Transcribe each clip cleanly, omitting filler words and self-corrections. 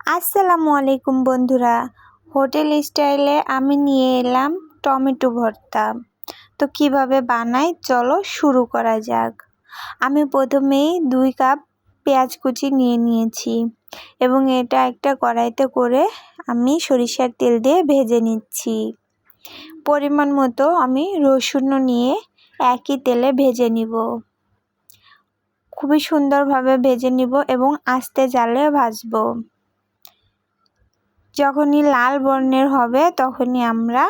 আসসালামু আলাইকুম বন্ধুরা, হোটেল স্টাইলে আমি নিয়ে এলাম টমেটো ভর্তা। তো কিভাবে বানাই চলো শুরু করা যাক। আমি প্রথমেই 2 কাপ পেঁয়াজ কুচি নিয়ে নিয়েছি এবং এটা একটা কড়াইতে করে আমি সরিষার তেল দিয়ে ভেজে নিচ্ছি। পরিমাণ মতো আমি রসুনও নিয়ে একই তেলে ভেজে নিব। খুবই সুন্দরভাবে ভেজে নিব এবং আস্তে জালে ভাজবো। যখনই লাল বর্ণের হবে তখনই আমরা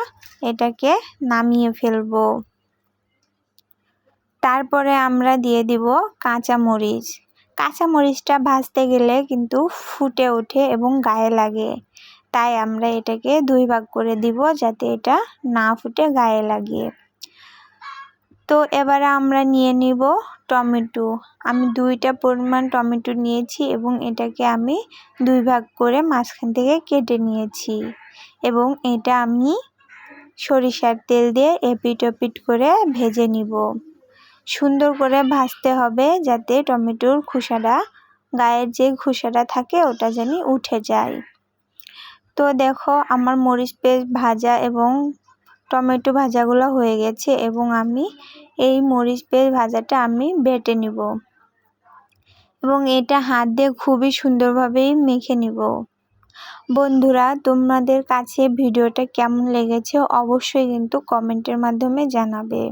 এটাকে নামিয়ে ফেলব। তারপরে আমরা দিয়ে দিব কাঁচামরিচ। কাঁচামরিচটা ভাজতে গেলে কিন্তু ফুটে ওঠে এবং গায়ে লাগে, তাই আমরা এটাকে 2 ভাগ করে দিব যাতে এটা না ফুটে গায়ে লাগে। তো এবারে আমরা নিয়ে নিব টমেটো। আমি 2টা পরিমাণ টমেটো নিয়েছি এবং এটাকে আমি 2 ভাগ করে মাঝখান থেকে কেটে নিয়েছি এবং এটা আমি সরিষার তেল দিয়ে এপিট ওপিট করে ভেজে নিব। সুন্দর করে ভাজতে হবে যাতে টমেটোর খোসাটা, গায়ের যে খোসাটা থাকে ওটা যেন উঠে যায়। তো দেখো আমার মরিচ পেস্ট ভাজা এবং টমেটো ভাজাগুলো হয়ে গেছে এবং আমি এই মরিচ পেস্ট ভাজাটা আমি বেটে নিব এবং এটা হাত দিয়ে খুবই সুন্দরভাবেই মেখে নিব। বন্ধুরা, তোমাদের কাছে ভিডিওটা কেমন লেগেছে অবশ্যই কিন্তু কমেন্টের মাধ্যমে জানাবে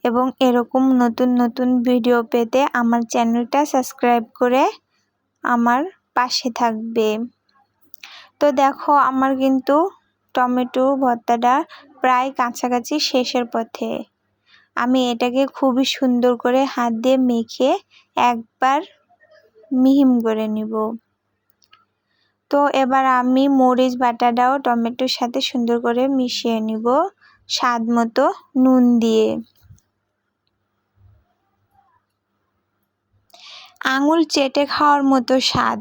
এবং এরকম নতুন নতুন ভিডিও পেতে আমার চ্যানেলটা সাবস্ক্রাইব করে আমার পাশে থাকবে। তো দেখো আমার কিন্তু টমেটো ভর্তাটা প্রায় কাছাকাছি শেষের পথে। আমি এটাকে খুবই সুন্দর করে হাত দিয়ে মেখে একবার মিহিম করে নিব। তো এবার আমি মরিচ বাটাটাও টমেটোর সাথে সুন্দর করে মিশিয়ে নিব স্বাদ মতো নুন দিয়ে। আঙুল চেটে খাওয়ার মতো স্বাদ,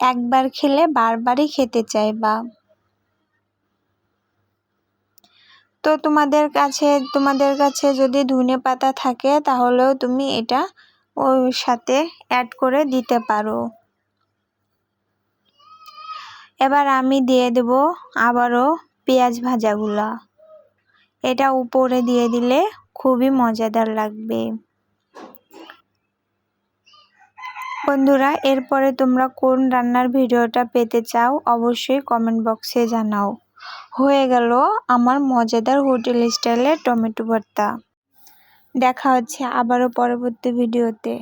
একবার খেলে বারবারই খেতে চাইবা। তো তোমাদের কাছে যদি ধনেপাতা থাকে তাহলেও তুমি এটা ওর সাথে অ্যাড করে দিতে পারো। এবার আমি দিয়ে দেব আবারও পেঁয়াজ ভাজাগুলা। এটা উপরে দিয়ে দিলে খুবই মজাদার লাগবে। বন্ধুরা, এরপরে তোমরা কোন রান্নার ভিডিওটা পেতে চাও অবশ্যই কমেন্ট বক্সে জানাও। হয়ে গেল আমার মজাদার হোটেল স্টাইলের টমেটো ভর্তা। দেখা হচ্ছে আবারও পরবর্তী ভিডিওতে।